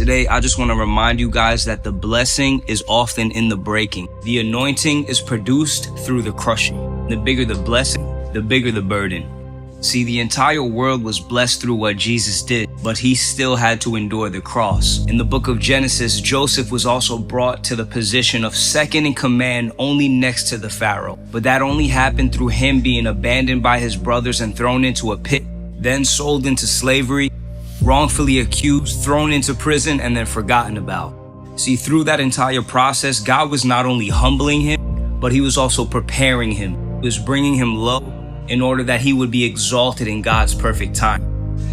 Today, I just want to remind you guys that the blessing is often in the breaking. The anointing is produced through the crushing. The bigger the blessing, the bigger the burden. See, the entire world was blessed through what Jesus did, but he still had to endure the cross. In the book of Genesis, Joseph was also brought to the position of second in command only next to the Pharaoh. But that only happened through him being abandoned by his brothers and thrown into a pit, then sold into slavery, wrongfully accused, thrown into prison, and then forgotten about. See, through that entire process, God was not only humbling him, but he was also preparing him. He was bringing him low in order that he would be exalted in God's perfect time.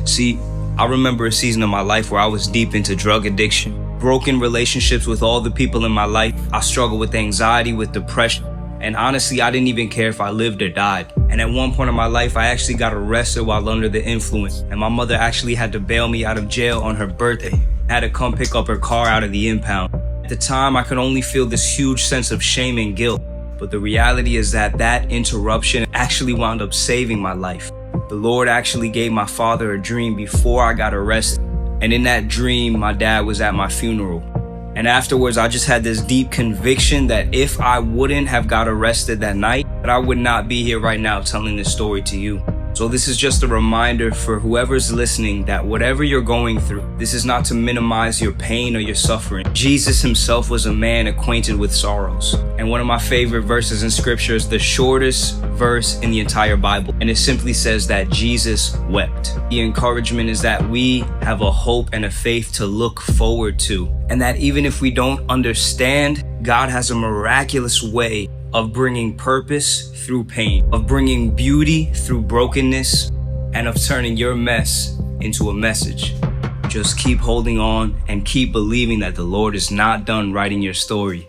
See, I remember a season of my life where I was deep into drug addiction, broken relationships with all the people in my life. I struggled with anxiety, with depression, and honestly, I didn't even care if I lived or died. And at one point in my life, I actually got arrested while under the influence, and my mother actually had to bail me out of jail on her birthday. I had to come pick up her car out of the impound. At the time, I could only feel this huge sense of shame and guilt. But the reality is that interruption actually wound up saving my life. The Lord actually gave my father a dream before I got arrested. And in that dream, my dad was at my funeral. And afterwards, I just had this deep conviction that if I wouldn't have got arrested that night, that I would not be here right now telling this story to you. So this is just a reminder for whoever's listening that whatever you're going through, this is not to minimize your pain or your suffering. Jesus himself was a man acquainted with sorrows. And one of my favorite verses in scripture is the shortest verse in the entire Bible. And it simply says that Jesus wept. The encouragement is that we have a hope and a faith to look forward to. And that even if we don't understand, God has a miraculous way of bringing purpose through pain, of bringing beauty through brokenness, and of turning your mess into a message. Just keep holding on and keep believing that the Lord is not done writing your story.